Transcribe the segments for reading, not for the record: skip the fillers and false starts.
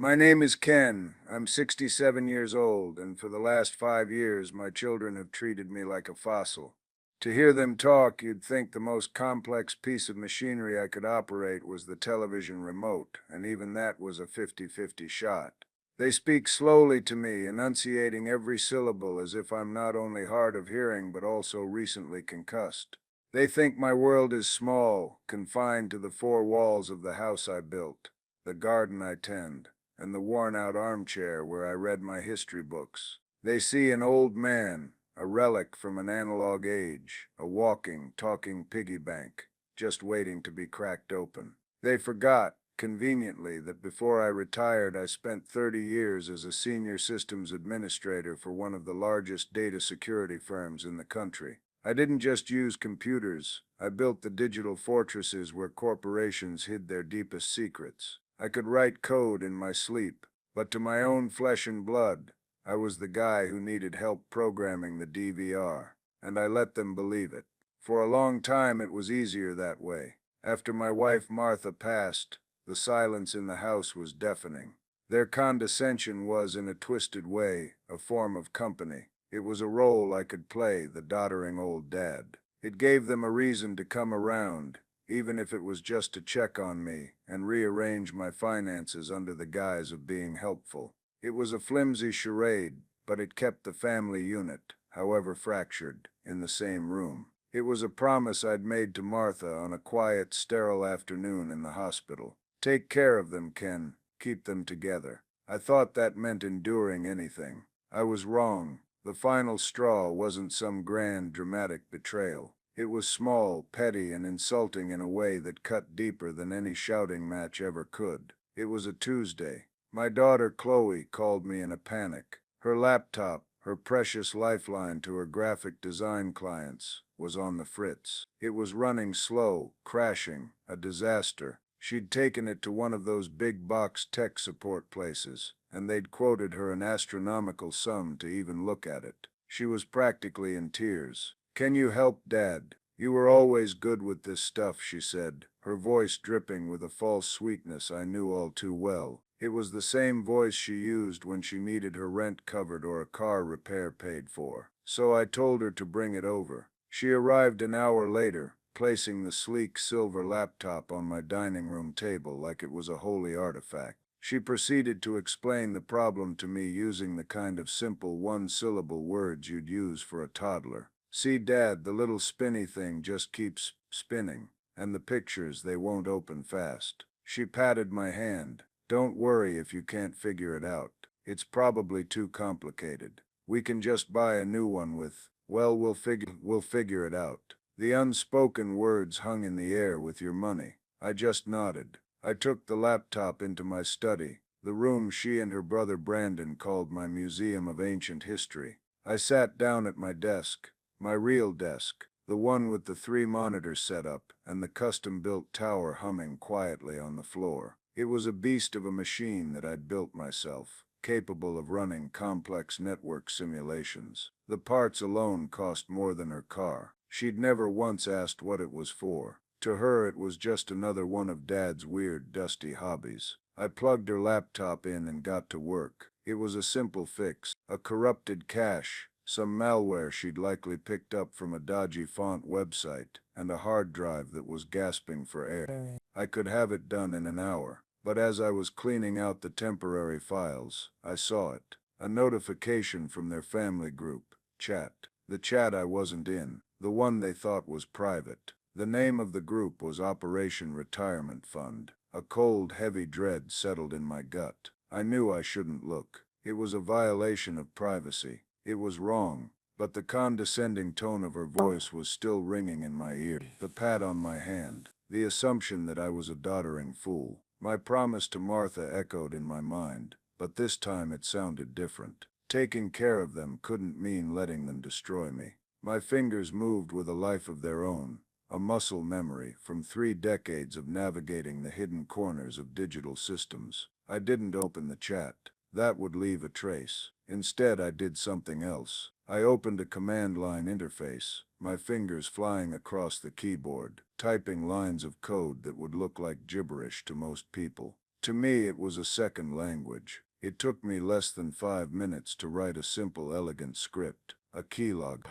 My name is Ken. I'm 67 years old, and for the last 5 years, my children have treated me like a fossil. To hear them talk, you'd think the most complex piece of machinery I could operate was the television remote, and even that was a 50-50 shot. They speak slowly to me, enunciating every syllable as if I'm not only hard of hearing but also recently concussed. They think my world is small, confined to the four walls of the house I built, the garden I tend, and the worn-out armchair where I read my history books. They see an old man, a relic from an analog age, a walking, talking piggy bank, just waiting to be cracked open. They forgot, conveniently, that before I retired, I spent 30 years as a senior systems administrator for one of the largest data security firms in the country. I didn't just use computers, I built the digital fortresses where corporations hid their deepest secrets. I could write code in my sleep, but to my own flesh and blood, I was the guy who needed help programming the DVR, and I let them believe it. For a long time, it was easier that way. After my wife Martha passed, the silence in the house was deafening. Their condescension was, in a twisted way, a form of company. It was a role I could play, the doddering old dad. It gave them a reason to come around, even if it was just to check on me and rearrange my finances under the guise of being helpful. It was a flimsy charade, but it kept the family unit, however fractured, in the same room. It was a promise I'd made to Martha on a quiet, sterile afternoon in the hospital. Take care of them, Ken. Keep them together. I thought that meant enduring anything. I was wrong. The final straw wasn't some grand, dramatic betrayal. It was small, petty, and insulting in a way that cut deeper than any shouting match ever could. It was a Tuesday. My daughter Chloe called me in a panic. Her laptop, her precious lifeline to her graphic design clients, was on the fritz. It was running slow, crashing, a disaster. She'd taken it to one of those big box tech support places, and they'd quoted her an astronomical sum to even look at it. She was practically in tears. "Can you help, Dad? You were always good with this stuff," she said, her voice dripping with a false sweetness I knew all too well. It was the same voice she used when she needed her rent covered or a car repair paid for. So I told her to bring it over. She arrived an hour later, placing the sleek silver laptop on my dining room table like it was a holy artifact. She proceeded to explain the problem to me using the kind of simple one-syllable words you'd use for a toddler. "See, Dad, the little spinny thing just keeps spinning, and the pictures, they won't open fast." She patted my hand. "Don't worry if you can't figure it out. It's probably too complicated. We can just buy a new one with, well, we'll figure it out." The unspoken words hung in the air. "With your money." I just nodded. I took the laptop into my study, the room she and her brother Brandon called my Museum of Ancient History. I sat down at my desk, my real desk, the one with the 3 monitors set up and the custom-built tower humming quietly on the floor. It was a beast of a machine that I'd built myself, capable of running complex network simulations. The parts alone cost more than her car. She'd never once asked what it was for. To her, it was just another one of Dad's weird, dusty hobbies. I plugged her laptop in and got to work. It was a simple fix, a corrupted cache, some malware she'd likely picked up from a dodgy font website, and a hard drive that was gasping for air. I could have it done in an hour, but as I was cleaning out the temporary files, I saw it. A notification from their family group chat. The chat I wasn't in, the one they thought was private. The name of the group was Operation Retirement Fund. A cold, heavy dread settled in my gut. I knew I shouldn't look. It was a violation of privacy. It was wrong, but the condescending tone of her voice was still ringing in my ear. The pat on my hand, the assumption that I was a doddering fool. My promise to Martha echoed in my mind, but this time it sounded different. Taking care of them couldn't mean letting them destroy me. My fingers moved with a life of their own, a muscle memory from 3 decades of navigating the hidden corners of digital systems. I didn't open the chat. That would leave a trace. Instead, I did something else. I opened a command line interface, my fingers flying across the keyboard, typing lines of code that would look like gibberish to most people. To me, it was a second language. It took me less than 5 minutes to write a simple, elegant script, a keylog.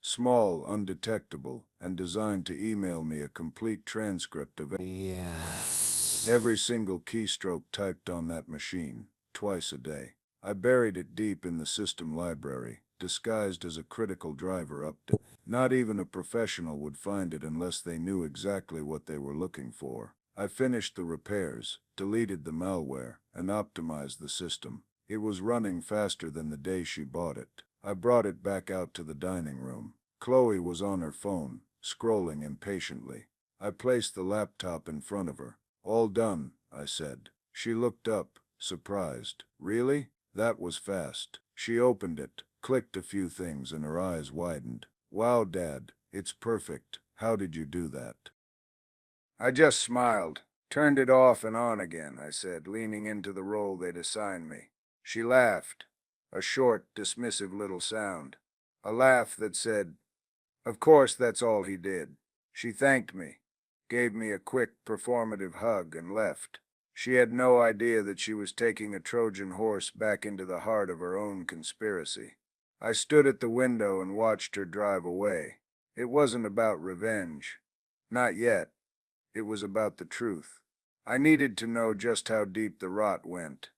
Small, undetectable, and designed to email me a complete transcript of every single keystroke typed on that machine, twice a day. I buried it deep in the system library, disguised as a critical driver update. Not even a professional would find it unless they knew exactly what they were looking for. I finished the repairs, deleted the malware, and optimized the system. It was running faster than the day she bought it. I brought it back out to the dining room. Chloe was on her phone, scrolling impatiently. I placed the laptop in front of her. "All done," I said. She looked up, surprised. "Really? That was fast." She opened it, clicked a few things, and her eyes widened. "Wow, Dad, it's perfect. How did you do that?" I just smiled. "Turned it off and on again," I said, leaning into the role they'd assigned me. She laughed, a short, dismissive little sound. A laugh that said, "Of course that's all he did." She thanked me, gave me a quick, performative hug, and left. She had no idea that she was taking a Trojan horse back into the heart of her own conspiracy. I stood at the window and watched her drive away. It wasn't about revenge. Not yet. It was about the truth. I needed to know just how deep the rot went.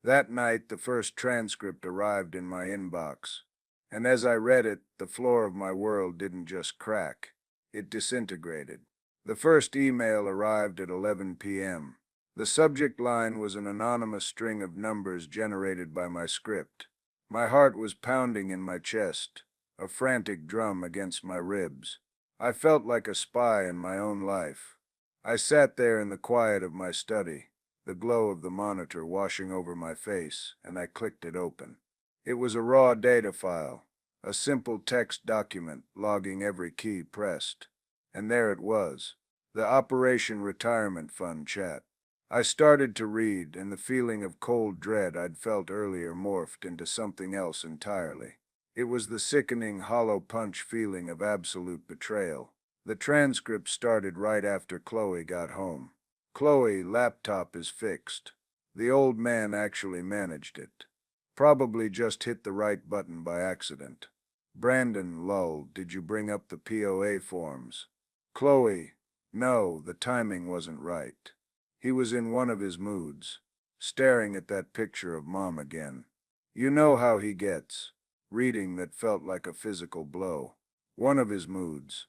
That night, the first transcript arrived in my inbox. And as I read it, the floor of my world didn't just crack. It disintegrated. The first email arrived at 11 p.m. The subject line was an anonymous string of numbers generated by my script. My heart was pounding in my chest, a frantic drum against my ribs. I felt like a spy in my own life. I sat there in the quiet of my study, the glow of the monitor washing over my face, and I clicked it open. It was a raw data file, a simple text document logging every key pressed. And there it was, the Operation Retirement Fund chat. I started to read, and the feeling of cold dread I'd felt earlier morphed into something else entirely. It was the sickening, hollow punch feeling of absolute betrayal. The transcript started right after Chloe got home. "Chloe, laptop is fixed." The old man actually managed it. Probably just hit the right button by accident. "Brandon, lol, did you bring up the POA forms?" "Chloe, no, the timing wasn't right." He was in one of his moods, staring at that picture of Mom again. You know how he gets. Reading that felt like a physical blow. One of his moods.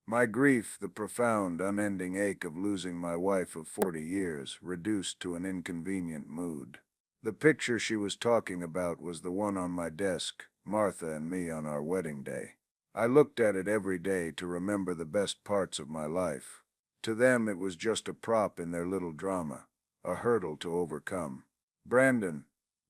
My grief, the profound, unending ache of losing my wife of 40 years, reduced to an inconvenient mood. The picture she was talking about was the one on my desk, Martha and me on our wedding day. I looked at it every day to remember the best parts of my life. To them, it was just a prop in their little drama, a hurdle to overcome. "Brandon,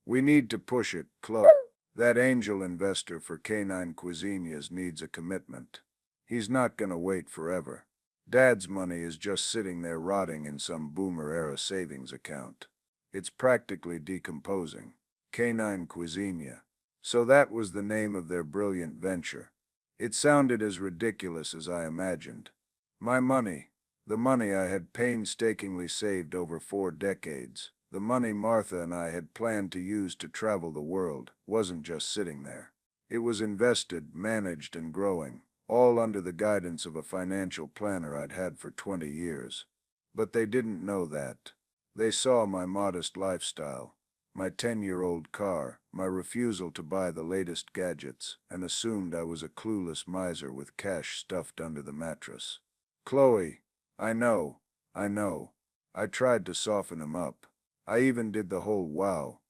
we need to push it, Chloe. That angel investor for Canine Cuisinias needs a commitment. He's not gonna wait forever. Dad's money is just sitting there rotting in some boomer-era savings account. It's practically decomposing. Canine Cuisinia." So that was the name of their brilliant venture. It sounded as ridiculous as I imagined. My money, the money I had painstakingly saved over 4 decades, the money Martha and I had planned to use to travel the world, wasn't just sitting there. It was invested, managed, and growing, all under the guidance of a financial planner I'd had for 20 years. But they didn't know that. They saw my modest lifestyle, my 10-year-old car, my refusal to buy the latest gadgets, and assumed I was a clueless miser with cash stuffed under the mattress. "Chloe, I know. I tried to soften him up. I even did the whole 'wow,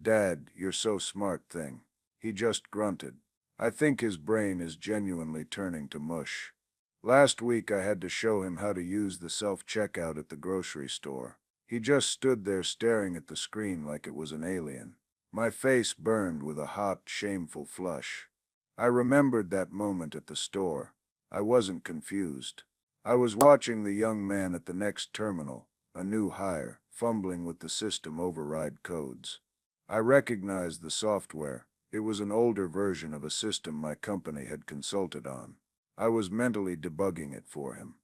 Dad, you're so smart' thing. He just grunted. I think his brain is genuinely turning to mush. Last week I had to show him how to use the self-checkout at the grocery store. He just stood there staring at the screen like it was an alien. My face burned with a hot, shameful flush. I remembered that moment at the store. I wasn't confused. I was watching the young man at the next terminal, a new hire, fumbling with the system override codes. I recognized the software. It was an older version of a system my company had consulted on. I was mentally debugging it for him.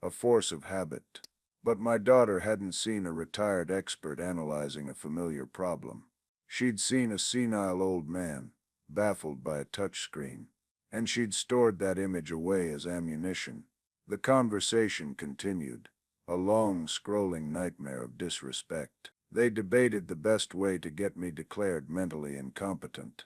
A force of habit. But my daughter hadn't seen a retired expert analyzing a familiar problem. She'd seen a senile old man, baffled by a touchscreen, and she'd stored that image away as ammunition. The conversation continued, a long, scrolling nightmare of disrespect. They debated the best way to get me declared mentally incompetent.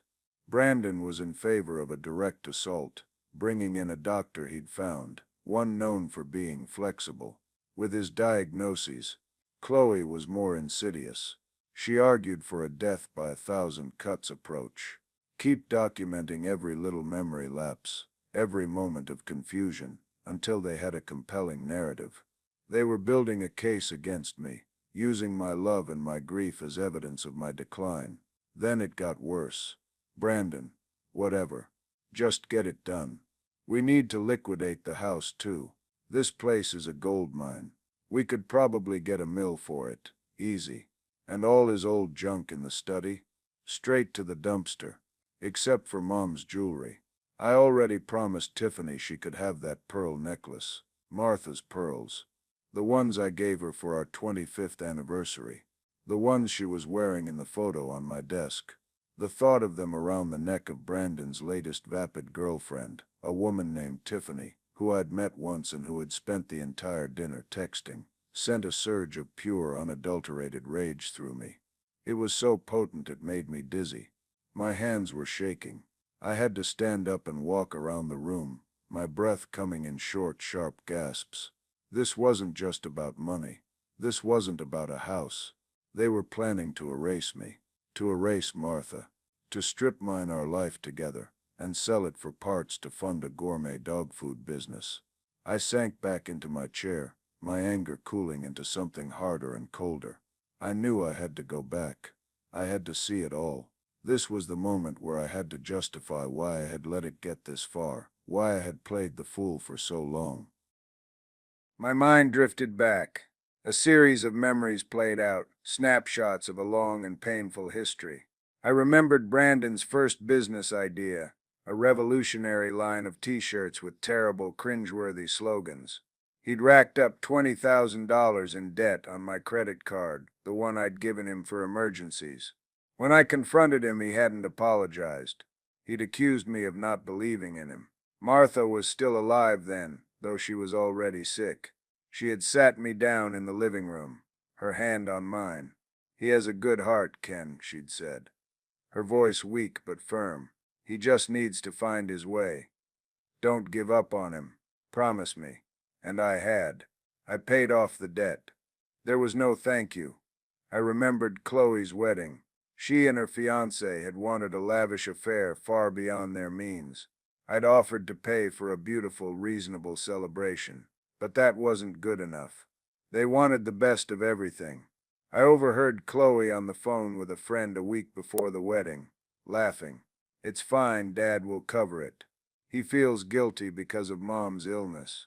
Brandon was in favor of a direct assault, bringing in a doctor he'd found, one known for being flexible with his diagnoses. Chloe was more insidious. She argued for a death by 1,000 cuts approach. Keep documenting every little memory lapse, every moment of confusion, until they had a compelling narrative. They were building a case against me, using my love and my grief as evidence of my decline. Then it got worse. Brandon, whatever. Just get it done. We need to liquidate the house too. This place is a gold mine. We could probably get a mill for it, easy. And all his old junk in the study? Straight to the dumpster. Except for Mom's jewelry. I already promised Tiffany she could have that pearl necklace. Martha's pearls. The ones I gave her for our 25th anniversary. The ones she was wearing in the photo on my desk. The thought of them around the neck of Brandon's latest vapid girlfriend, a woman named Tiffany, who I'd met once and who had spent the entire dinner texting, sent a surge of pure, unadulterated rage through me. It was so potent it made me dizzy. My hands were shaking. I had to stand up and walk around the room, my breath coming in short, sharp gasps. This wasn't just about money. This wasn't about a house. They were planning to erase me, to erase Martha, to strip mine our life together, and sell it for parts to fund a gourmet dog food business. I sank back into my chair, my anger cooling into something harder and colder. I knew I had to go back. I had to see it all. This was the moment where I had to justify why I had let it get this far, why I had played the fool for so long. My mind drifted back. A series of memories played out, snapshots of a long and painful history. I remembered Brandon's first business idea, a revolutionary line of t-shirts with terrible, cringeworthy slogans. He'd racked up $20,000 in debt on my credit card, the one I'd given him for emergencies. When I confronted him, he hadn't apologized. He'd accused me of not believing in him. Martha was still alive then, though she was already sick. She had sat me down in the living room, her hand on mine. "He has a good heart, Ken," she'd said. Her voice weak but firm. "He just needs to find his way. Don't give up on him. Promise me." And I had. I paid off the debt. There was no thank you. I remembered Chloe's wedding. She and her fiancé had wanted a lavish affair far beyond their means. I'd offered to pay for a beautiful, reasonable celebration. But that wasn't good enough. They wanted the best of everything. I overheard Chloe on the phone with a friend a week before the wedding, laughing. "It's fine, Dad will cover it. He feels guilty because of Mom's illness.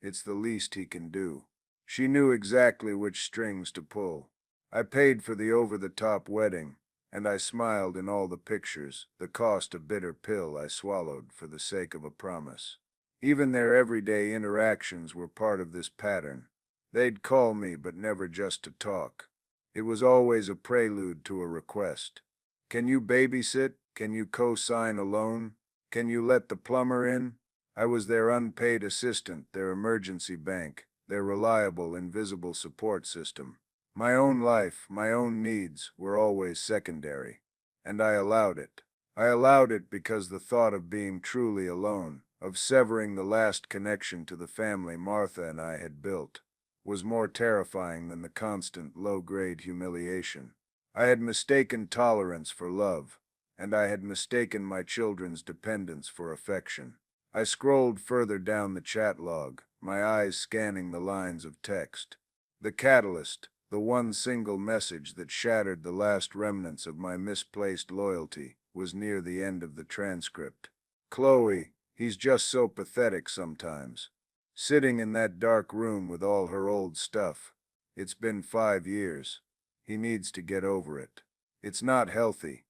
It's the least he can do." She knew exactly which strings to pull. I paid for the over-the-top wedding, and I smiled in all the pictures, the cost a bitter pill I swallowed for the sake of a promise. Even their everyday interactions were part of this pattern. They'd call me, but never just to talk. It was always a prelude to a request. "Can you babysit? Can you co-sign a loan? Can you let the plumber in?" I was their unpaid assistant, their emergency bank, their reliable, invisible support system. My own life, my own needs, were always secondary. And I allowed it. I allowed it because the thought of being truly alone, of severing the last connection to the family Martha and I had built, was more terrifying than the constant low-grade humiliation. I had mistaken tolerance for love, and I had mistaken my children's dependence for affection. I scrolled further down the chat log, my eyes scanning the lines of text. The catalyst, the one single message that shattered the last remnants of my misplaced loyalty, was near the end of the transcript. "Chloe, he's just so pathetic sometimes. Sitting in that dark room with all her old stuff. It's been 5 years. He needs to get over it. It's not healthy.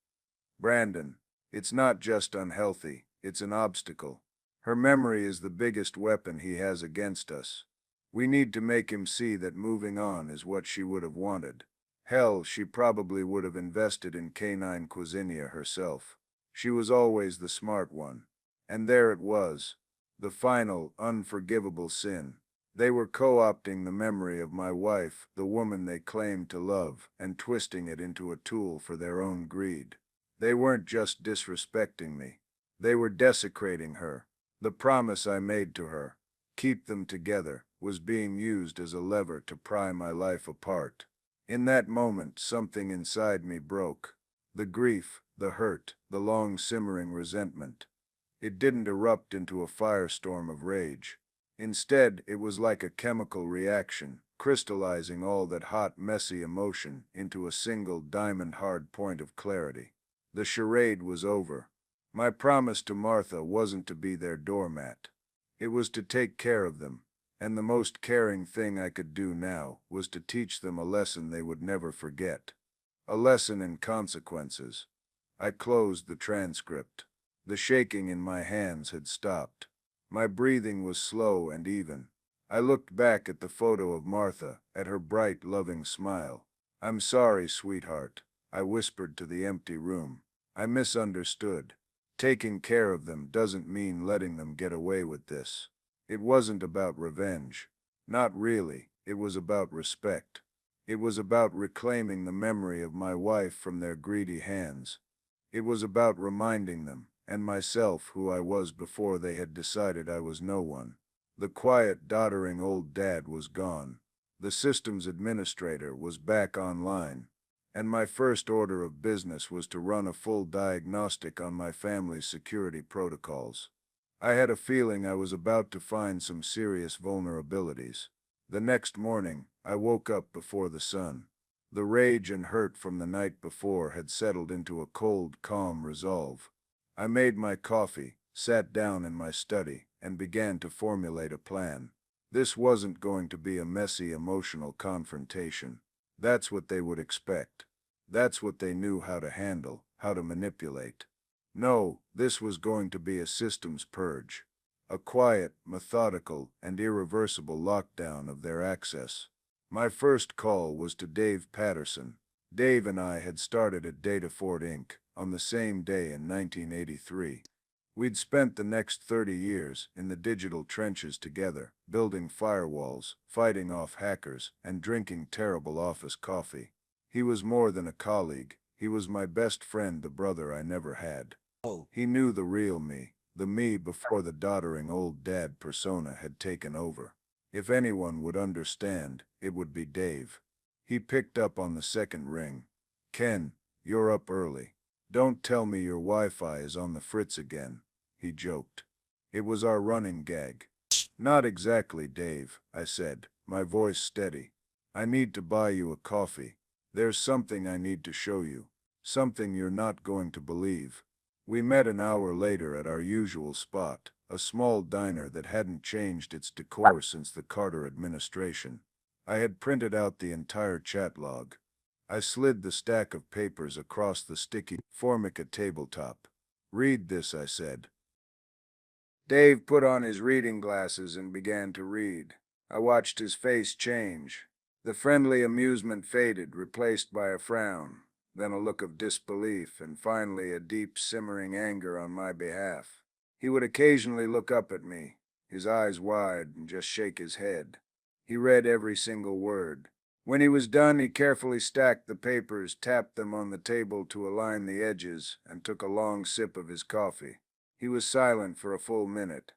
Brandon, it's not just unhealthy, it's an obstacle. Her memory is the biggest weapon he has against us. We need to make him see that moving on is what she would have wanted. Hell, she probably would have invested in canine Cuisinia herself. She was always the smart one. And there it was. The final, unforgivable sin. They were co-opting the memory of my wife, the woman they claimed to love, and twisting it into a tool for their own greed. They weren't just disrespecting me. They were desecrating her. The promise I made to her, keep them together, was being used as a lever to pry my life apart. In that moment, something inside me broke. The grief, the hurt, the long simmering resentment. It didn't erupt into a firestorm of rage. Instead, it was like a chemical reaction, crystallizing all that hot, messy emotion into a single diamond-hard point of clarity. The charade was over. My promise to Martha wasn't to be their doormat. It was to take care of them, and the most caring thing I could do now was to teach them a lesson they would never forget. A lesson in consequences. I closed the transcript. The shaking in my hands had stopped. My breathing was slow and even. I looked back at the photo of Martha, at her bright, loving smile. "I'm sorry, sweetheart," I whispered to the empty room. "I misunderstood. Taking care of them doesn't mean letting them get away with this." It wasn't about revenge. Not really. It was about respect. It was about reclaiming the memory of my wife from their greedy hands. It was about reminding them, and myself, who I was before they had decided I was no one. The quiet, doddering old dad was gone. The systems administrator was back online. And my first order of business was to run a full diagnostic on my family's security protocols. I had a feeling I was about to find some serious vulnerabilities. The next morning, I woke up before the sun. The rage and hurt from the night before had settled into a cold, calm resolve. I made my coffee, sat down in my study, and began to formulate a plan. This wasn't going to be a messy, emotional confrontation. That's what they would expect. That's what they knew how to handle, how to manipulate. No, this was going to be a systems purge. A quiet, methodical, and irreversible lockdown of their access. My first call was to Dave Patterson. Dave and I had started at Datafort Inc. on the same day in 1983. We'd spent the next 30 years in the digital trenches together, building firewalls, fighting off hackers, and drinking terrible office coffee. He was more than a colleague. He was my best friend, the brother I never had. He knew the real me, the me before the doddering old dad persona had taken over. If anyone would understand, it would be Dave. He picked up on the second ring. "Ken, you're up early. Don't tell me your Wi-Fi is on the fritz again," he joked. It was our running gag. "Not exactly, Dave," I said, my voice steady. "I need to buy you a coffee. There's something I need to show you. Something you're not going to believe." We met an hour later at our usual spot, a small diner that hadn't changed its decor since the Carter administration. I had printed out the entire chat log. I slid the stack of papers across the sticky Formica tabletop. "Read this," I said. Dave put on his reading glasses and began to read. I watched his face change. The friendly amusement faded, replaced by a frown, then a look of disbelief, and finally a deep, simmering anger on my behalf. He would occasionally look up at me, his eyes wide, and just shake his head. He read every single word. When he was done, he carefully stacked the papers, tapped them on the table to align the edges, and took a long sip of his coffee. He was silent for a full minute.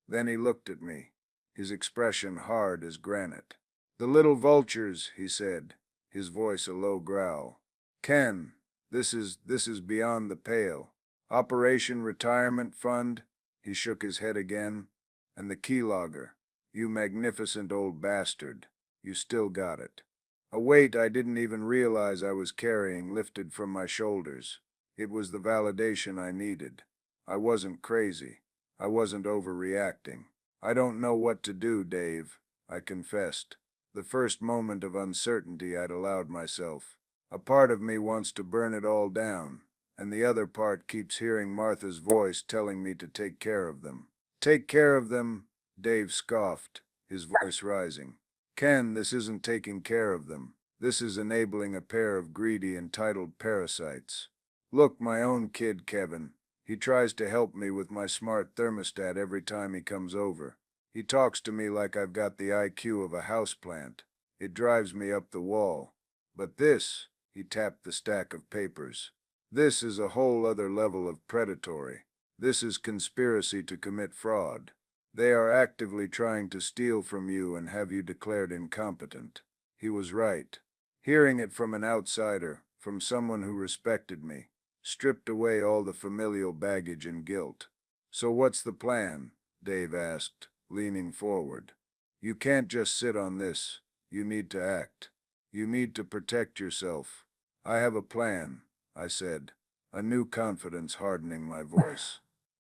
Then he looked at me, his expression hard as granite. "The little vultures," he said, his voice a low growl. "Ken, this is beyond the pale. Operation Retirement Fund," he shook his head again, "and the keylogger. You magnificent old bastard. You still got it." A weight I didn't even realize I was carrying lifted from my shoulders. It was the validation I needed. I wasn't crazy. I wasn't overreacting. "I don't know what to do, Dave," I confessed. The first moment of uncertainty I'd allowed myself. A part of me wants to burn it all down, and the other part keeps hearing Martha's voice telling me to take care of them. "Take care of them," Dave scoffed, his voice rising. Ken, this isn't taking care of them. This is enabling a pair of greedy, entitled parasites. Look, my own kid, Kevin. He tries to help me with my smart thermostat every time he comes over. He talks to me like I've got the IQ of a houseplant. It drives me up the wall. But this, he tapped the stack of papers. This is a whole other level of predatory. This is conspiracy to commit fraud. They are actively trying to steal from you and have you declared incompetent. He was right. Hearing it from an outsider, from someone who respected me, stripped away all the familial baggage and guilt. So what's the plan? Dave asked, leaning forward. You can't just sit on this. You need to act. You need to protect yourself. I have a plan, I said, a new confidence hardening my voice.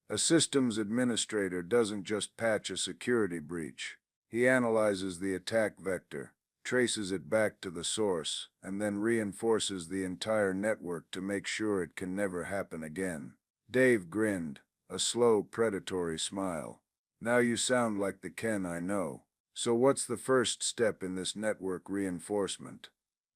A systems administrator doesn't just patch a security breach. He analyzes the attack vector, traces it back to the source, and then reinforces the entire network to make sure it can never happen again. Dave grinned, a slow, predatory smile. Now you sound like the Ken I know. So what's the first step in this network reinforcement?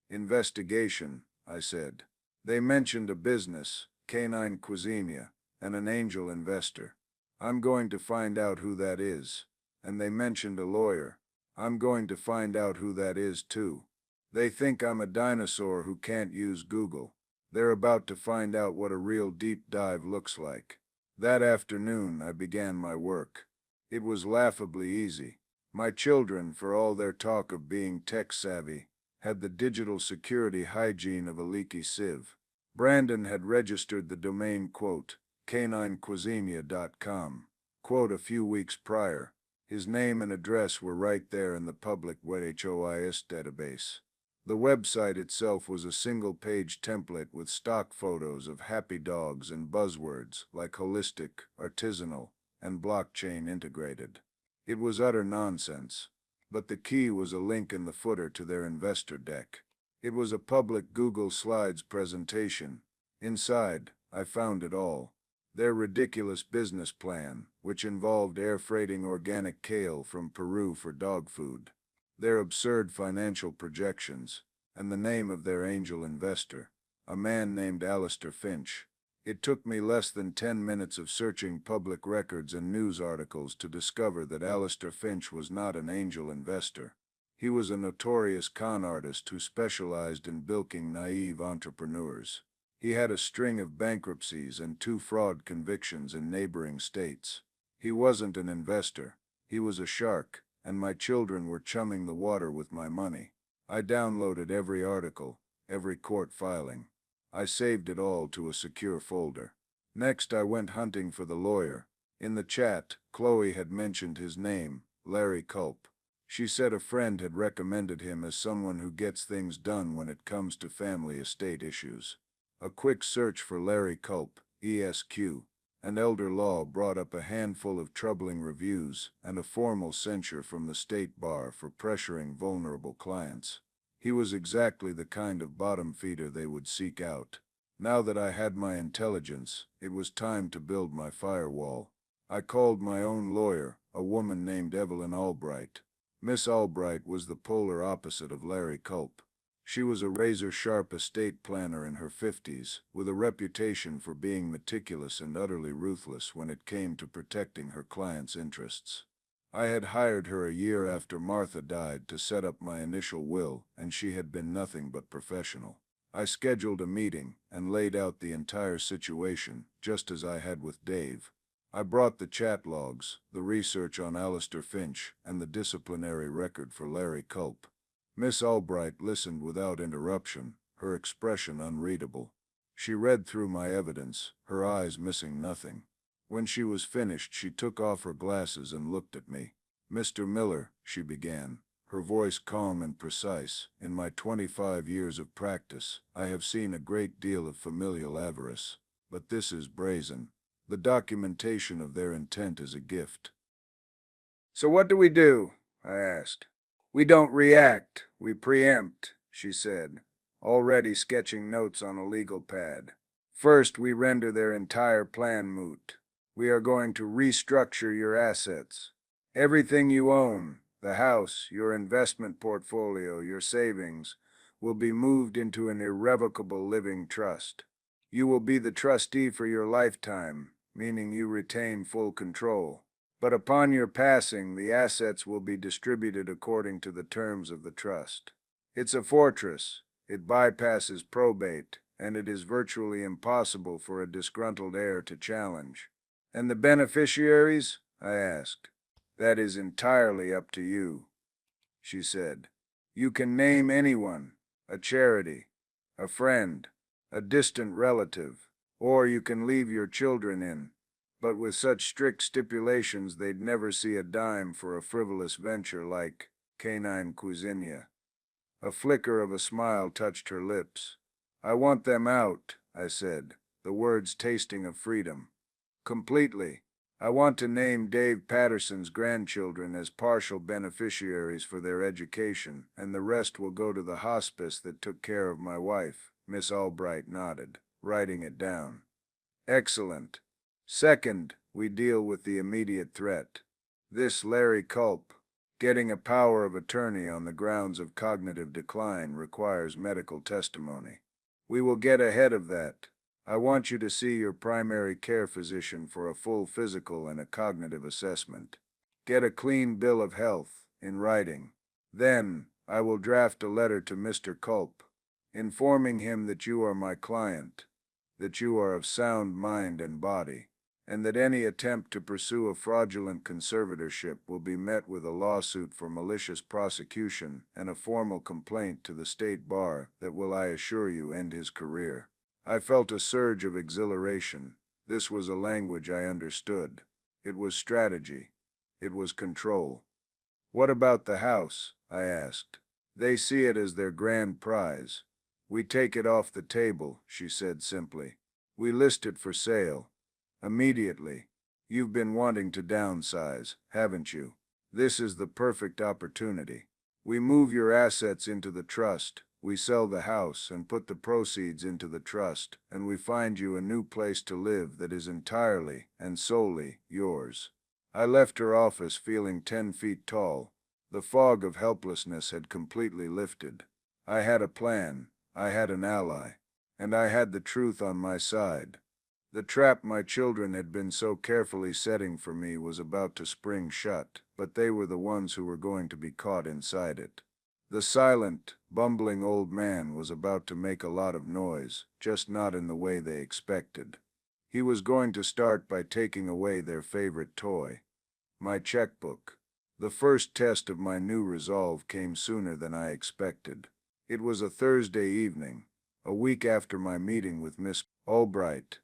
Investigation, I said. They mentioned a business, Canine Cuisinia, and an angel investor. I'm going to find out who that is. And they mentioned a lawyer. I'm going to find out who that is too. They think I'm a dinosaur who can't use Google. They're about to find out what a real deep dive looks like. That afternoon, I began my work. It was laughably easy. My children, for all their talk of being tech-savvy, had the digital security hygiene of a leaky sieve. Brandon had registered the domain, quote, caninecuisinia.com, quote, a few weeks prior. His name and address were right there in the public WHOIS database. The website itself was a single-page template with stock photos of happy dogs and buzzwords like holistic, artisanal, and blockchain integrated. It was utter nonsense, but the key was a link in the footer to their investor deck. It was a public Google Slides presentation. Inside, I found it all. Their ridiculous business plan, which involved air freighting organic kale from Peru for dog food. Their absurd financial projections, and the name of their angel investor, a man named Alistair Finch. It took me less than 10 minutes of searching public records and news articles to discover that Alistair Finch was not an angel investor. He was a notorious con artist who specialized in bilking naive entrepreneurs. He had a string of bankruptcies and 2 fraud convictions in neighboring states. He wasn't an investor. He was a shark, and my children were chumming the water with my money. I downloaded every article, every court filing. I saved it all to a secure folder. Next, I went hunting for the lawyer. In the chat, Chloe had mentioned his name, Larry Culp. She said a friend had recommended him as someone who gets things done when it comes to family estate issues. A quick search for Larry Culp, ESQ, and elder law brought up a handful of troubling reviews and a formal censure from the state bar for pressuring vulnerable clients. He was exactly the kind of bottom feeder they would seek out. Now that I had my intelligence, it was time to build my firewall. I called my own lawyer, a woman named Evelyn Albright. Miss Albright was the polar opposite of Larry Culp. She was a razor-sharp estate planner in her 50s, with a reputation for being meticulous and utterly ruthless when it came to protecting her clients' interests. I had hired her a year after Martha died to set up my initial will, and she had been nothing but professional. I scheduled a meeting and laid out the entire situation, just as I had with Dave. I brought the chat logs, the research on Alistair Finch, and the disciplinary record for Larry Culp. Miss Albright listened without interruption, her expression unreadable. She read through my evidence, her eyes missing nothing. When she was finished, she took off her glasses and looked at me. "Mr. Miller," she began, her voice calm and precise, "in my 25 years of practice, I have seen a great deal of familial avarice. But this is brazen. The documentation of their intent is a gift." "So what do we do?" I asked. "We don't react, we preempt," she said, already sketching notes on a legal pad. "First, we render their entire plan moot. We are going to restructure your assets. Everything you own, The house, your investment portfolio, your savings, will be moved into an irrevocable living trust. You will be the trustee for your lifetime, meaning you retain full control. But upon your passing, the assets will be distributed according to the terms of the trust. It's a fortress. It bypasses probate, and it is virtually impossible for a disgruntled heir to challenge. And the beneficiaries? I asked. That is entirely up to you, she said. You can name anyone, a charity, a friend, a distant relative, or you can leave your children in, but with such strict stipulations they'd never see a dime for a frivolous venture like canine cuisine. A flicker of a smile touched her lips. I want them out, I said, the words tasting of freedom. Completely. I want to name Dave Patterson's grandchildren as partial beneficiaries for their education, and the rest will go to the hospice that took care of my wife. Miss Albright nodded, writing it down. Excellent. Second, we deal with the immediate threat. This Larry Culp. Getting a power of attorney on the grounds of cognitive decline requires medical testimony. We will get ahead of that. I want you to see your primary care physician for a full physical and a cognitive assessment. Get a clean bill of health, in writing. Then, I will draft a letter to Mr. Culp, informing him that you are my client, that you are of sound mind and body, and that any attempt to pursue a fraudulent conservatorship will be met with a lawsuit for malicious prosecution and a formal complaint to the state bar that will, I assure you, end his career. I felt a surge of exhilaration. This was a language I understood. It was strategy. It was control. What about the house? I asked. They see it as their grand prize. We take it off the table, she said simply. We list it for sale. Immediately. You've been wanting to downsize, haven't you? This is the perfect opportunity. We move your assets into the trust. We sell the house and put the proceeds into the trust, and we find you a new place to live that is entirely and solely yours. I left her office feeling 10 feet tall. The fog of helplessness had completely lifted. I had a plan, I had an ally, and I had the truth on my side. The trap my children had been so carefully setting for me was about to spring shut, but they were the ones who were going to be caught inside it. The silent, bumbling old man was about to make a lot of noise, just not in the way they expected. He was going to start by taking away their favorite toy, my checkbook. The first test of my new resolve came sooner than I expected. It was a Thursday evening, a week after my meeting with Miss Albright.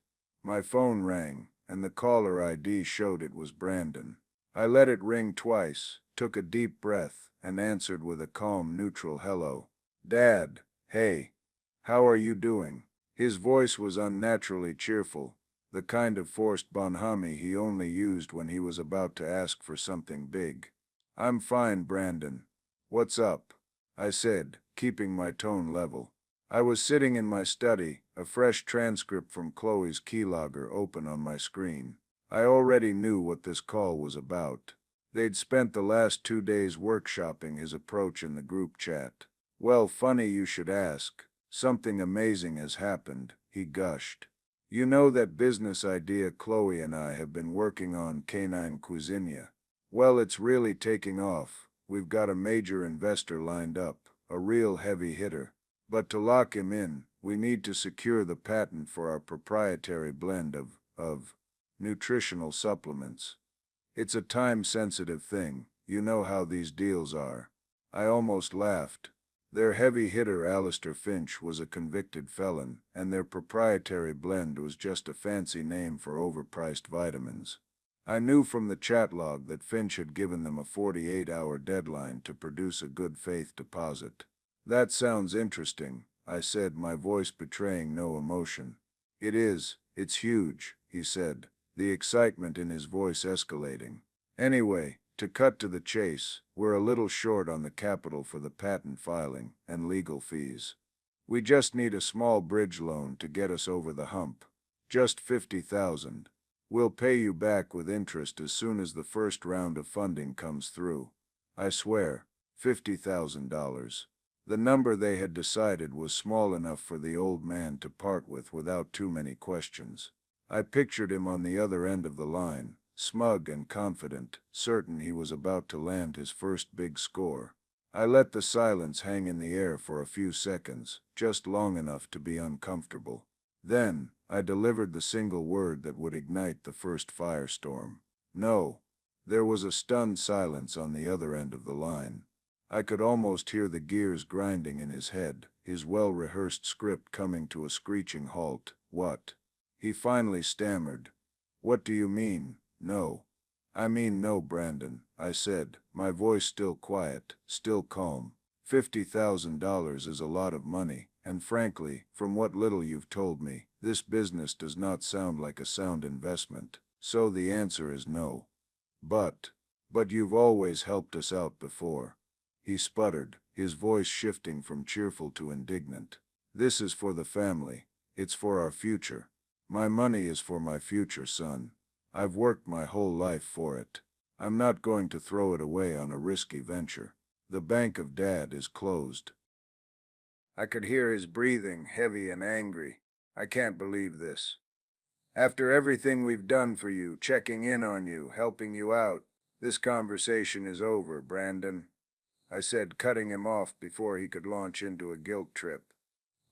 My phone rang, and the caller ID showed it was Brandon. I let it ring twice, took a deep breath, and answered with a calm, neutral hello. Dad, hey. How are you doing? His voice was unnaturally cheerful, the kind of forced bonhomie he only used when he was about to ask for something big. I'm fine, Brandon. What's up? I said, keeping my tone level. I was sitting in my study, a fresh transcript from Chloe's keylogger open on my screen. I already knew what this call was about. They'd spent the last 2 days workshopping his approach in the group chat. Well, funny you should ask. Something amazing has happened, he gushed. You know that business idea Chloe and I have been working on, canine cuisine? Well, it's really taking off. We've got a major investor lined up, a real heavy hitter. But to lock him in, we need to secure the patent for our proprietary blend of nutritional supplements. It's a time-sensitive thing. You know how these deals are. I almost laughed. Their heavy hitter Alistair Finch was a convicted felon, and their proprietary blend was just a fancy name for overpriced vitamins. I knew from the chat log that Finch had given them a 48-hour deadline to produce a good faith deposit. That sounds interesting, I said, my voice betraying no emotion. It is, it's huge, he said, the excitement in his voice escalating. Anyway, to cut to the chase, we're a little short on the capital for the patent filing and legal fees. We just need a small bridge loan to get us over the hump. Just $50,000. We'll pay you back with interest as soon as the first round of funding comes through. I swear, $50,000. The number they had decided was small enough for the old man to part with without too many questions. I pictured him on the other end of the line, smug and confident, certain he was about to land his first big score. I let the silence hang in the air for a few seconds, just long enough to be uncomfortable. Then, I delivered the single word that would ignite the first firestorm. No. There was a stunned silence on the other end of the line. I could almost hear the gears grinding in his head, his well-rehearsed script coming to a screeching halt. What? He finally stammered. What do you mean, no? I mean no, Brandon, I said, my voice still quiet, still calm. $50,000 is a lot of money, and frankly, from what little you've told me, this business does not sound like a sound investment. So the answer is no. But you've always helped us out before. He sputtered, his voice shifting from cheerful to indignant. This is for the family. It's for our future. My money is for my future, son. I've worked my whole life for it. I'm not going to throw it away on a risky venture. The bank of Dad is closed. I could hear his breathing, heavy and angry. I can't believe this. After everything we've done for you, checking in on you, helping you out, this conversation is over, Brandon, I said, cutting him off before he could launch into a guilt trip.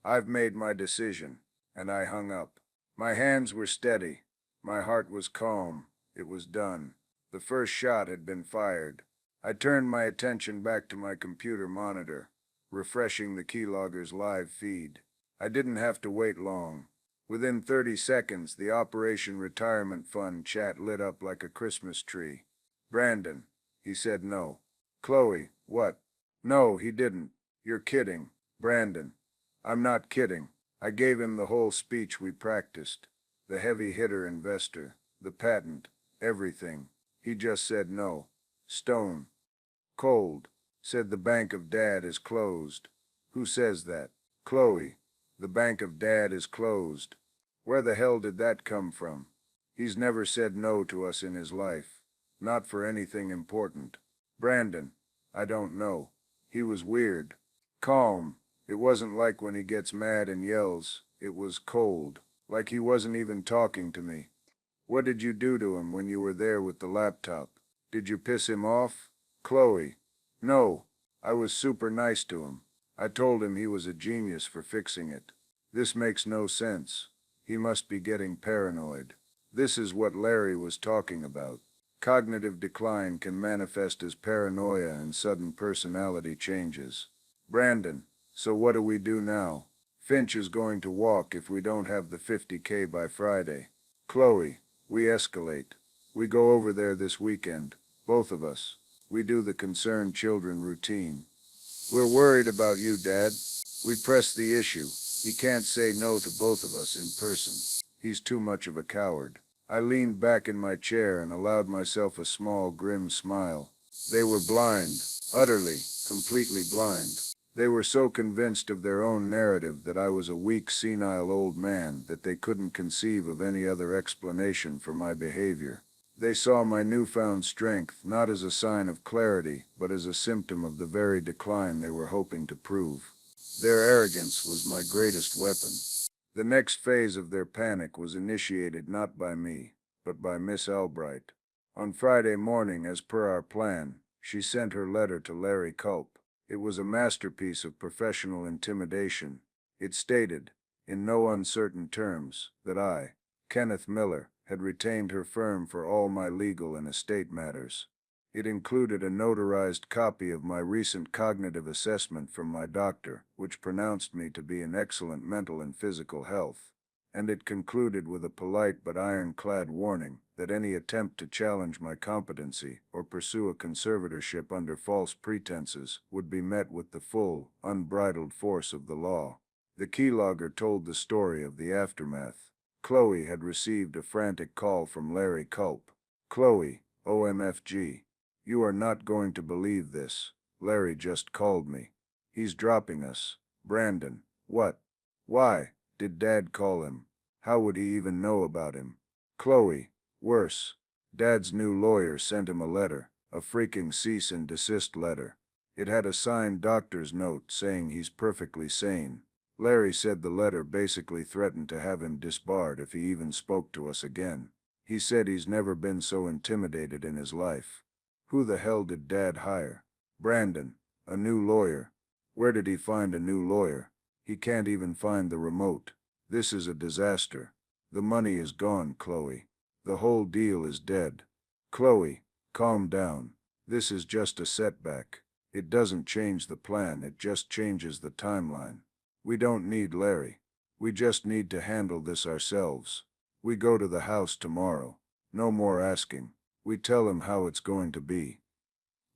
I've made my decision, and I hung up. My hands were steady. My heart was calm. It was done. The first shot had been fired. I turned my attention back to my computer monitor, refreshing the keylogger's live feed. I didn't have to wait long. Within 30 seconds, the Operation Retirement Fund chat lit up like a Christmas tree. Brandon, he said no. Chloe, what? No, he didn't. You're kidding. Brandon, I'm not kidding. I gave him the whole speech we practiced. The heavy hitter investor, the patent, everything. He just said no. Stone. Cold. Said the Bank of Dad is closed. Who says that? Chloe. The Bank of Dad is closed. Where the hell did that come from? He's never said no to us in his life. Not for anything important. Brandon, I don't know. He was weird. Calm. It wasn't like when he gets mad and yells. It was cold. Like he wasn't even talking to me. What did you do to him when you were there with the laptop? Did you piss him off? Chloe. No. I was super nice to him. I told him he was a genius for fixing it. This makes no sense. He must be getting paranoid. This is what Larry was talking about. Cognitive decline can manifest as paranoia and sudden personality changes. Brandon, so what do we do now? Finch is going to walk if we don't have the $50K by Friday. Chloe, we escalate. We go over there this weekend. Both of us. We do the concerned children routine. We're worried about you, Dad. We press the issue. He can't say no to both of us in person. He's too much of a coward. I leaned back in my chair and allowed myself a small, grim smile. They were blind. Utterly, completely blind. They were so convinced of their own narrative that I was a weak, senile old man that they couldn't conceive of any other explanation for my behavior. They saw my newfound strength not as a sign of clarity, but as a symptom of the very decline they were hoping to prove. Their arrogance was my greatest weapon. The next phase of their panic was initiated not by me, but by Miss Albright. On Friday morning, as per our plan, she sent her letter to Larry Culp. It was a masterpiece of professional intimidation. It stated, in no uncertain terms, that I, Kenneth Miller, had retained her firm for all my legal and estate matters. It included a notarized copy of my recent cognitive assessment from my doctor, which pronounced me to be in excellent mental and physical health. And it concluded with a polite but ironclad warning that any attempt to challenge my competency or pursue a conservatorship under false pretenses would be met with the full, unbridled force of the law. The keylogger told the story of the aftermath. Chloe had received a frantic call from Larry Culp. Chloe, OMFG. You are not going to believe this. Larry just called me. He's dropping us. Brandon. What? Why? Did Dad call him? How would he even know about him? Chloe. Worse. Dad's new lawyer sent him a letter. A freaking cease and desist letter. It had a signed doctor's note saying he's perfectly sane. Larry said the letter basically threatened to have him disbarred if he even spoke to us again. He said he's never been so intimidated in his life. Who the hell did Dad hire? Brandon. A new lawyer. Where did he find a new lawyer? He can't even find the remote. This is a disaster. The money is gone, Chloe. The whole deal is dead. Chloe, calm down. This is just a setback. It doesn't change the plan, it just changes the timeline. We don't need Larry. We just need to handle this ourselves. We go to the house tomorrow. No more asking. We tell him how it's going to be.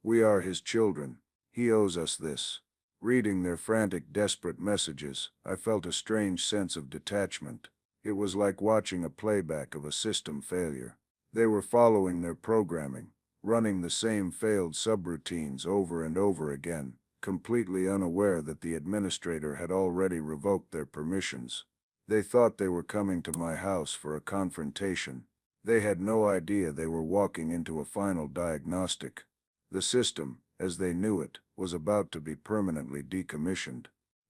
We are his children. He owes us this. Reading their frantic, desperate messages, I felt a strange sense of detachment. It was like watching a playback of a system failure. They were following their programming, running the same failed subroutines over and over again, completely unaware that the administrator had already revoked their permissions. They thought they were coming to my house for a confrontation. They had no idea they were walking into a final diagnostic. The system, as they knew it, was about to be permanently decommissioned.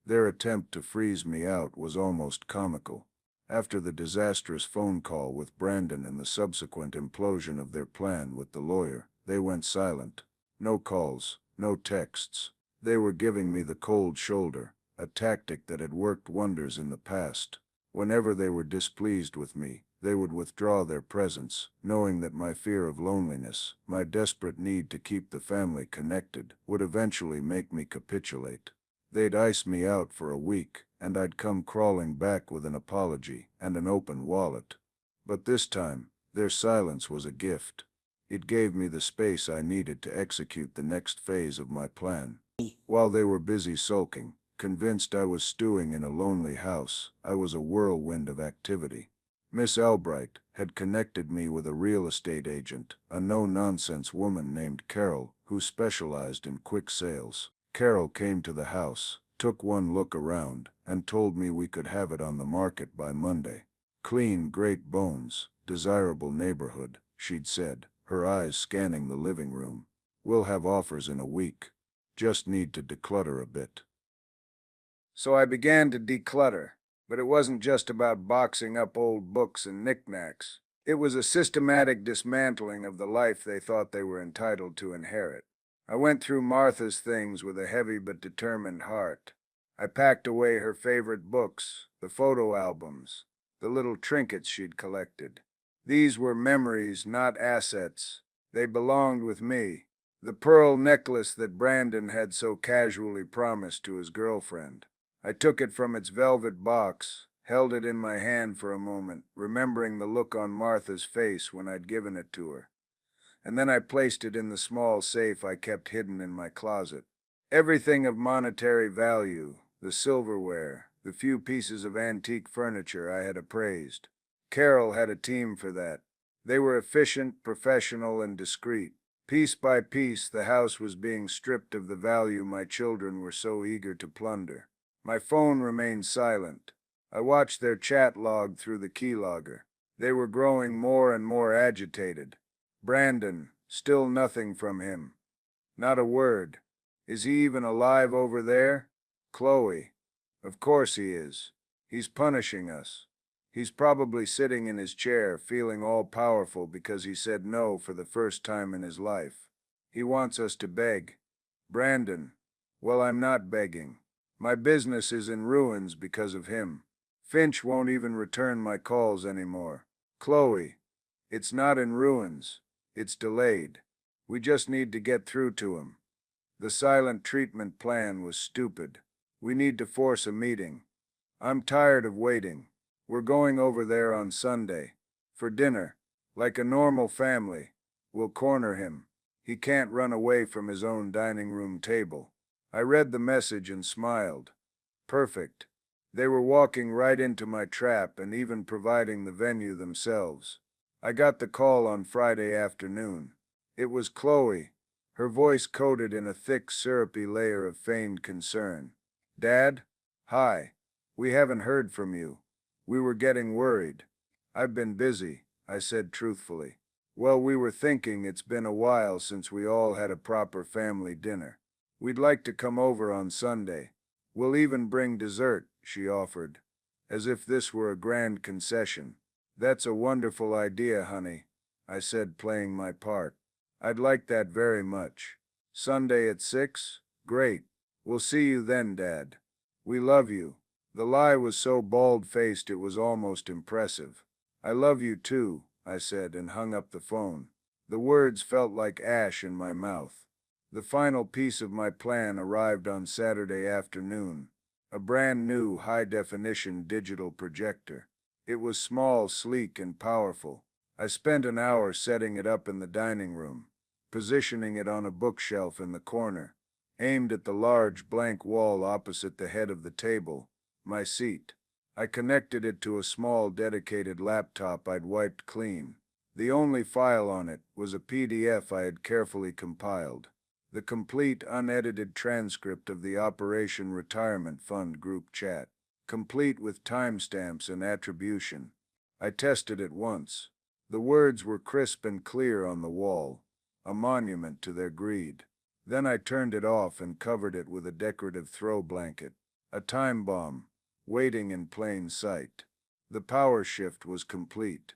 Their attempt to freeze me out was almost comical. After the disastrous phone call with Brandon and the subsequent implosion of their plan with the lawyer, they went silent. No calls, no texts. They were giving me the cold shoulder, a tactic that had worked wonders in the past. Whenever they were displeased with me, they would withdraw their presence, knowing that my fear of loneliness, my desperate need to keep the family connected, would eventually make me capitulate. They'd ice me out for a week, and I'd come crawling back with an apology and an open wallet. But this time, their silence was a gift. It gave me the space I needed to execute the next phase of my plan. While they were busy sulking, convinced I was stewing in a lonely house, I was a whirlwind of activity. Miss Albright had connected me with a real estate agent, a no-nonsense woman named Carol, who specialized in quick sales. Carol came to the house, took one look around, and told me we could have it on the market by Monday. Clean, great bones, desirable neighborhood, she'd said, her eyes scanning the living room. We'll have offers in a week. Just need to declutter a bit. So I began to declutter, but it wasn't just about boxing up old books and knickknacks. It was a systematic dismantling of the life they thought they were entitled to inherit. I went through Martha's things with a heavy but determined heart. I packed away her favorite books, the photo albums, the little trinkets she'd collected. These were memories, not assets. They belonged with me. The pearl necklace that Brandon had so casually promised to his girlfriend. I took it from its velvet box, held it in my hand for a moment, remembering the look on Martha's face when I'd given it to her. And then I placed it in the small safe I kept hidden in my closet. Everything of monetary value, the silverware, the few pieces of antique furniture I had appraised. Carol had a team for that. They were efficient, professional, and discreet. Piece by piece, the house was being stripped of the value my children were so eager to plunder. My phone remained silent. I watched their chat log through the keylogger. They were growing more and more agitated. Brandon, still nothing from him. Not a word. Is he even alive over there? Chloe. Of course he is. He's punishing us. He's probably sitting in his chair, feeling all-powerful because he said no for the first time in his life. He wants us to beg. Brandon. Well, I'm not begging. My business is in ruins because of him. Finch won't even return my calls anymore. Chloe. It's not in ruins. It's delayed. We just need to get through to him. The silent treatment plan was stupid. We need to force a meeting. I'm tired of waiting. We're going over there on Sunday. For dinner. Like a normal family. We'll corner him. He can't run away from his own dining room table. I read the message and smiled. Perfect. They were walking right into my trap and even providing the venue themselves. I got the call on Friday afternoon. It was Chloe, her voice coated in a thick, syrupy layer of feigned concern. Dad? Hi. We haven't heard from you. We were getting worried. I've been busy, I said truthfully. Well, we were thinking it's been a while since we all had a proper family dinner. We'd like to come over on Sunday. We'll even bring dessert, she offered, as if this were a grand concession. That's a wonderful idea, honey, I said, playing my part. I'd like that very much. Sunday at 6? Great. We'll see you then, Dad. We love you. The lie was so bald-faced it was almost impressive. I love you too, I said, and hung up the phone. The words felt like ash in my mouth. The final piece of my plan arrived on Saturday afternoon. A brand new high-definition digital projector. It was small, sleek, and powerful. I spent an hour setting it up in the dining room, positioning it on a bookshelf in the corner, aimed at the large blank wall opposite the head of the table, my seat. I connected it to a small dedicated laptop I'd wiped clean. The only file on it was a PDF I had carefully compiled. The complete, unedited transcript of the Operation Retirement Fund group chat, complete with timestamps and attribution. I tested it once. The words were crisp and clear on the wall, a monument to their greed. Then I turned it off and covered it with a decorative throw blanket, a time bomb, waiting in plain sight. The power shift was complete.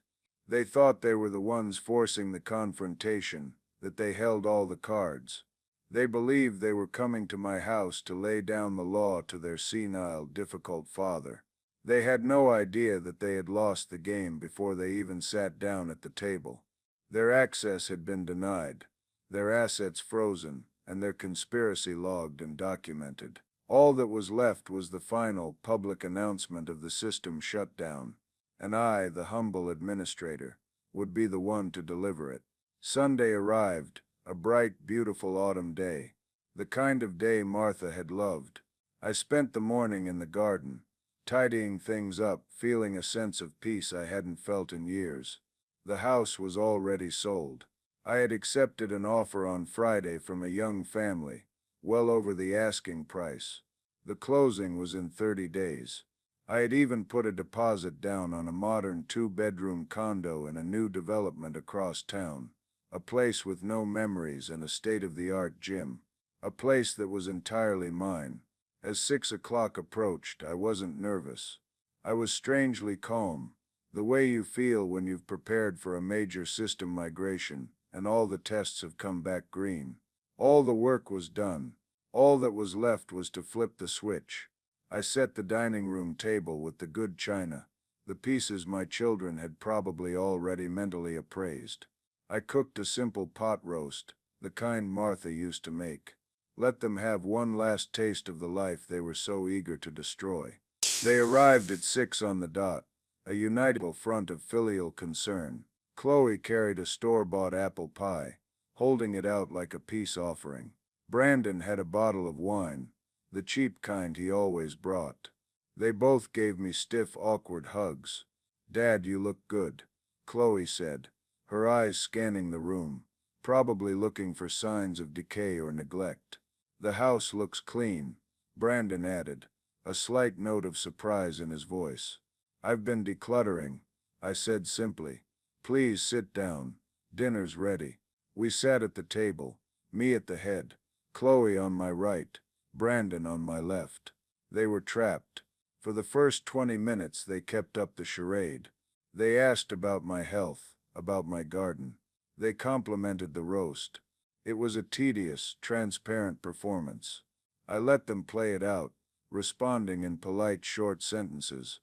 They thought they were the ones forcing the confrontation, that they held all the cards. They believed they were coming to my house to lay down the law to their senile, difficult father. They had no idea that they had lost the game before they even sat down at the table. Their access had been denied, their assets frozen, and their conspiracy logged and documented. All that was left was the final, public announcement of the system shutdown, and I, the humble administrator, would be the one to deliver it. Sunday arrived, a bright, beautiful autumn day, the kind of day Martha had loved. I spent the morning in the garden, tidying things up, feeling a sense of peace I hadn't felt in years. The house was already sold. I had accepted an offer on Friday from a young family, well over the asking price. The closing was in 30 days. I had even put a deposit down on a modern 2-bedroom condo in a new development across town, a place with no memories and a state-of-the-art gym, a place that was entirely mine. As 6 o'clock approached, I wasn't nervous. I was strangely calm, the way you feel when you've prepared for a major system migration and all the tests have come back green. All the work was done. All that was left was to flip the switch. I set the dining room table with the good china, the pieces my children had probably already mentally appraised. I cooked a simple pot roast, the kind Martha used to make. Let them have one last taste of the life they were so eager to destroy. They arrived at 6 on the dot, a united front of filial concern. Chloe carried a store-bought apple pie, holding it out like a peace offering. Brandon had a bottle of wine, the cheap kind he always brought. They both gave me stiff, awkward hugs. "Dad, you look good," Chloe said, her eyes scanning the room, probably looking for signs of decay or neglect. "The house looks clean," Brandon added, a slight note of surprise in his voice. "I've been decluttering," I said simply. "Please sit down. Dinner's ready." We sat at the table, me at the head, Chloe on my right, Brandon on my left. They were trapped. For the first 20 minutes they kept up the charade. They asked about my health, about my garden. They complimented the roast. It was a tedious, transparent performance. I let them play it out, responding in polite short sentences.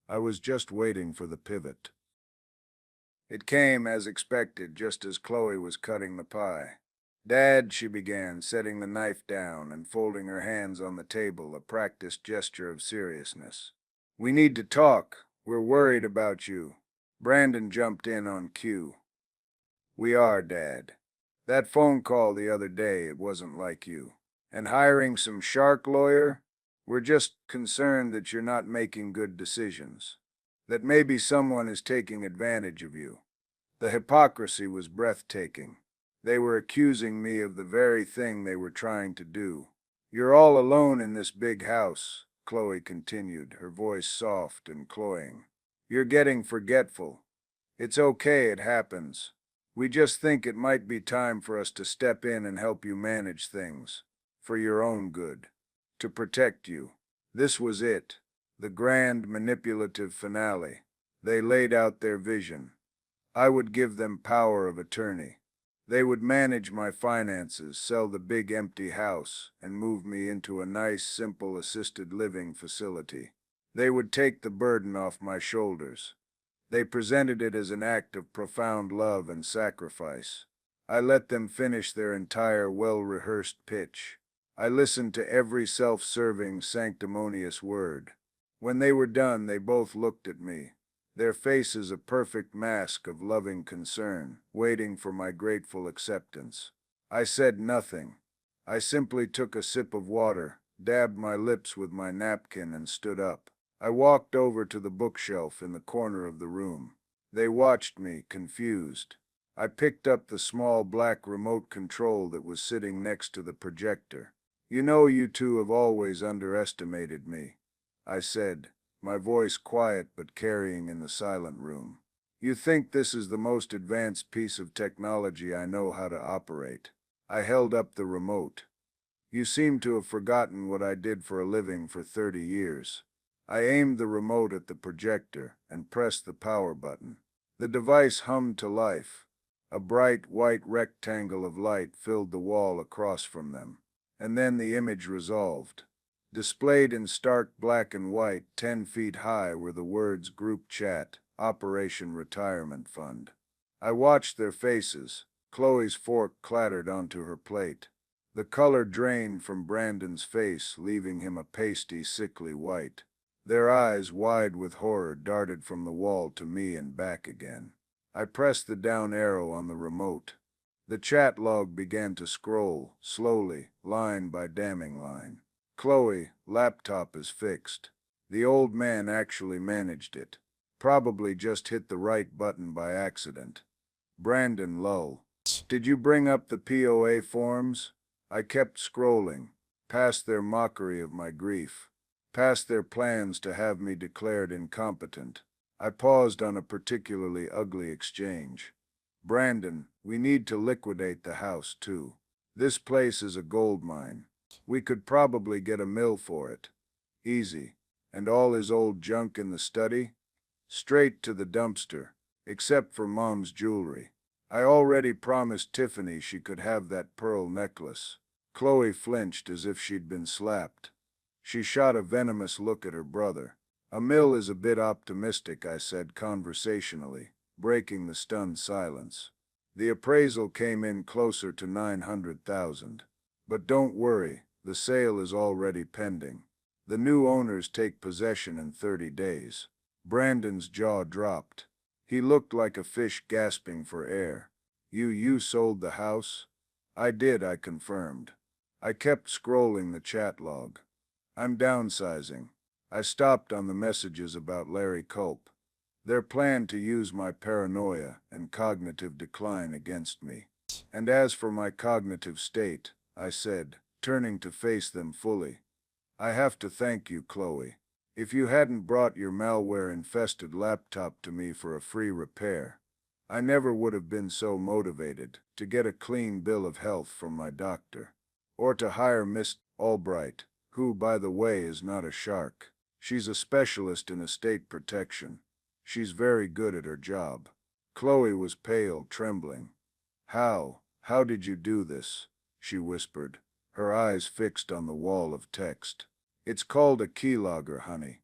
I was just waiting for the pivot. It came as expected, just as Chloe was cutting the pie. "Dad," she began, setting the knife down and folding her hands on the table, a practiced gesture of seriousness. "We need to talk. We're worried about you." Brandon jumped in on cue. "We are, Dad. That phone call the other day, it wasn't like you. And hiring some shark lawyer? We're just concerned that you're not making good decisions. That maybe someone is taking advantage of you." The hypocrisy was breathtaking. They were accusing me of the very thing they were trying to do. "You're all alone in this big house," Chloe continued, her voice soft and cloying. "You're getting forgetful. It's okay, it happens. We just think it might be time for us to step in and help you manage things. For your own good. To protect you. This was it. The grand manipulative finale. They laid out their vision. I would give them power of attorney. They would manage my finances, sell the big empty house, and move me into a nice, simple assisted living facility. They would take the burden off my shoulders. They presented it as an act of profound love and sacrifice. I let them finish their entire well-rehearsed pitch. I listened to every self-serving, sanctimonious word. When they were done, they both looked at me, their faces a perfect mask of loving concern, waiting for my grateful acceptance. I said nothing. I simply took a sip of water, dabbed my lips with my napkin, and stood up. I walked over to the bookshelf in the corner of the room. They watched me, confused. I picked up the small black remote control that was sitting next to the projector. You know, you two have always underestimated me, I said, my voice quiet but carrying in the silent room. You think this is the most advanced piece of technology I know how to operate. I held up the remote. You seem to have forgotten what I did for a living for 30 years. I aimed the remote at the projector and pressed the power button. The device hummed to life. A bright white rectangle of light filled the wall across from them. And then the image resolved. Displayed in stark black and white, 10 feet high, were the words Group Chat, Operation Retirement Fund. I watched their faces. Chloe's fork clattered onto her plate. The color drained from Brandon's face, leaving him a pasty, sickly white. Their eyes, wide with horror, darted from the wall to me and back again. I pressed the down arrow on the remote. The chat log began to scroll, slowly, line by damning line. Chloe, laptop is fixed. The old man actually managed it. Probably just hit the right button by accident. Brandon, lull. Did you bring up the POA forms? I kept scrolling, past their mockery of my grief, past their plans to have me declared incompetent. I paused on a particularly ugly exchange. Brandon, we need to liquidate the house, too. This place is a gold mine. We could probably get a mill for it. Easy. And all his old junk in the study? Straight to the dumpster, except for Mom's jewelry. I already promised Tiffany she could have that pearl necklace. Chloe flinched as if she'd been slapped. She shot a venomous look at her brother. A mill is a bit optimistic, I said conversationally, breaking the stunned silence. The appraisal came in closer to 900,000. But don't worry, the sale is already pending. The new owners take possession in 30 days. Brandon's jaw dropped. He looked like a fish gasping for air. You sold the house? I did, I confirmed. I kept scrolling the chat log. I'm downsizing. I stopped on the messages about Larry Culp. Their plan to use my paranoia and cognitive decline against me. And as for my cognitive state, I said, turning to face them fully, I have to thank you, Chloe. If you hadn't brought your malware-infested laptop to me for a free repair, I never would have been so motivated to get a clean bill of health from my doctor. Or to hire Miss Albright, who, by the way, is not a shark. She's a specialist in estate protection. She's very good at her job. Chloe was pale, trembling. How did you do this? She whispered, her eyes fixed on the wall of text. It's called a keylogger, honey,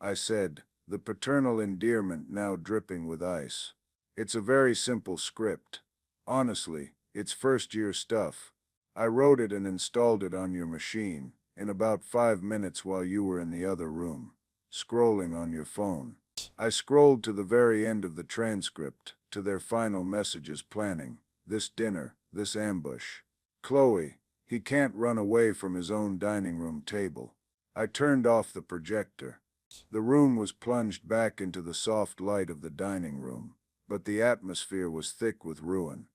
I said, the paternal endearment now dripping with ice. It's a very simple script. Honestly, it's first-year stuff. I wrote it and installed it on your machine in about 5 minutes while you were in the other room, scrolling on your phone. I scrolled to the very end of the transcript, to their final messages planning, this dinner, this ambush. Chloe, he can't run away from his own dining room table. I turned off the projector. The room was plunged back into the soft light of the dining room, but the atmosphere was thick with ruin.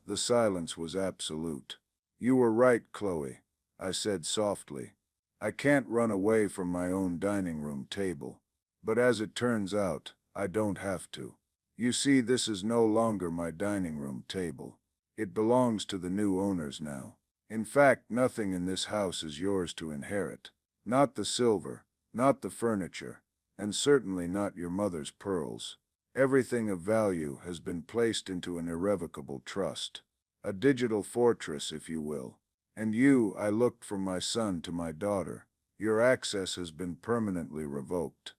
The silence was absolute. You were right, Chloe, I said softly. I can't run away from my own dining room table. But as it turns out, I don't have to. You see, this is no longer my dining room table. It belongs to the new owners now. In fact, nothing in this house is yours to inherit. Not the silver, not the furniture, and certainly not your mother's pearls. Everything of value has been placed into an irrevocable trust. A digital fortress, if you will. And you, I looked from my son to my daughter. Your access has been permanently revoked.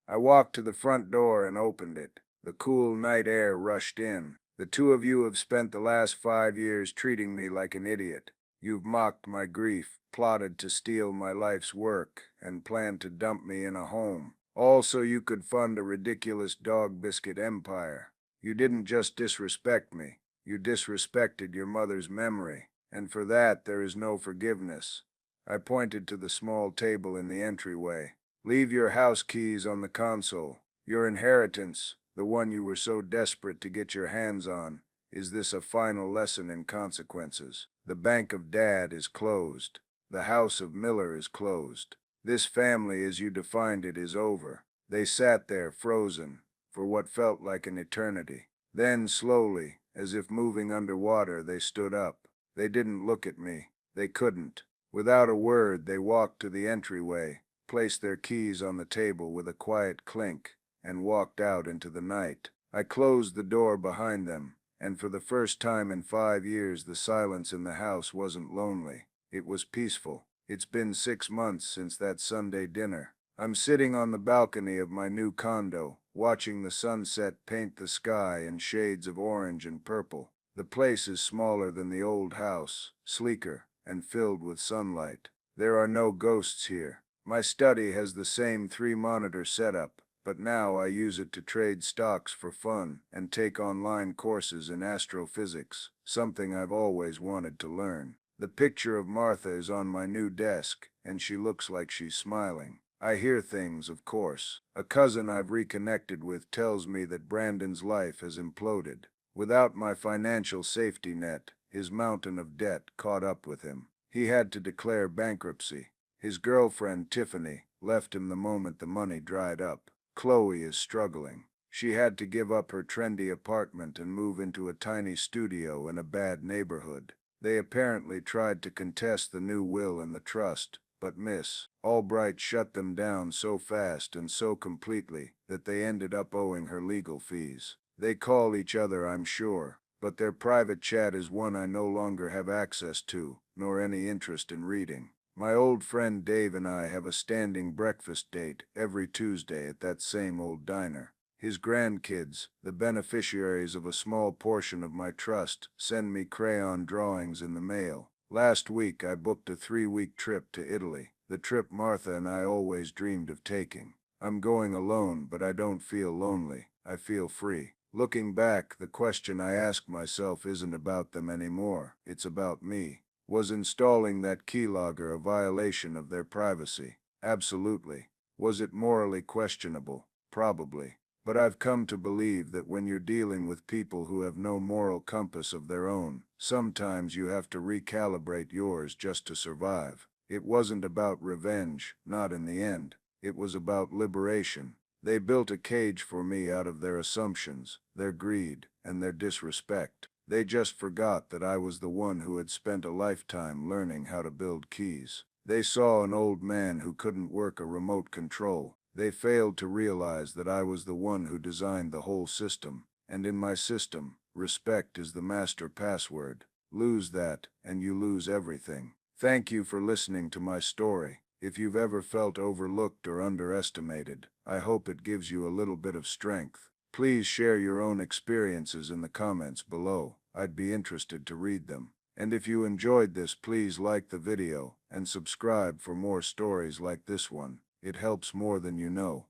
I walked to the front door and opened it. The cool night air rushed in. The two of you have spent the last 5 years treating me like an idiot. You've mocked my grief, plotted to steal my life's work, and planned to dump me in a home. All so you could fund a ridiculous dog biscuit empire. You didn't just disrespect me, you disrespected your mother's memory, and for that there is no forgiveness. I pointed to the small table in the entryway. Leave your house keys on the console. Your inheritance, the one you were so desperate to get your hands on, is this a final lesson in consequences? The Bank of Dad is closed. The House of Miller is closed. This family, as you defined it, is over. They sat there, frozen, for what felt like an eternity. Then, slowly, as if moving underwater, they stood up. They didn't look at me. They couldn't. Without a word, they walked to the entryway, placed their keys on the table with a quiet clink, and walked out into the night. I closed the door behind them, and for the first time in 5 years the silence in the house wasn't lonely. It was peaceful. It's been 6 months since that Sunday dinner. I'm sitting on the balcony of my new condo, watching the sunset paint the sky in shades of orange and purple. The place is smaller than the old house, sleeker, and filled with sunlight. There are no ghosts here. My study has the same 3-monitor setup, but now I use it to trade stocks for fun and take online courses in astrophysics, something I've always wanted to learn. The picture of Martha is on my new desk, and she looks like she's smiling. I hear things, of course. A cousin I've reconnected with tells me that Brandon's life has imploded. Without my financial safety net, his mountain of debt caught up with him. He had to declare bankruptcy. His girlfriend, Tiffany, left him the moment the money dried up. Chloe is struggling. She had to give up her trendy apartment and move into a tiny studio in a bad neighborhood. They apparently tried to contest the new will and the trust, but Miss Albright shut them down so fast and so completely that they ended up owing her legal fees. They call each other, I'm sure, but their private chat is one I no longer have access to, nor any interest in reading. My old friend Dave and I have a standing breakfast date every Tuesday at that same old diner. His grandkids, the beneficiaries of a small portion of my trust, send me crayon drawings in the mail. Last week I booked a 3-week trip to Italy, the trip Martha and I always dreamed of taking. I'm going alone, but I don't feel lonely. I feel free. Looking back, the question I ask myself isn't about them anymore. It's about me. Was installing that keylogger a violation of their privacy? Absolutely. Was it morally questionable? Probably. But I've come to believe that when you're dealing with people who have no moral compass of their own, sometimes you have to recalibrate yours just to survive. It wasn't about revenge, not in the end. It was about liberation. They built a cage for me out of their assumptions, their greed, and their disrespect. They just forgot that I was the one who had spent a lifetime learning how to build keys. They saw an old man who couldn't work a remote control. They failed to realize that I was the one who designed the whole system. And in my system, respect is the master password. Lose that, and you lose everything. Thank you for listening to my story. If you've ever felt overlooked or underestimated, I hope it gives you a little bit of strength. Please share your own experiences in the comments below. I'd be interested to read them. And if you enjoyed this, please like the video and subscribe for more stories like this one. It helps more than you know.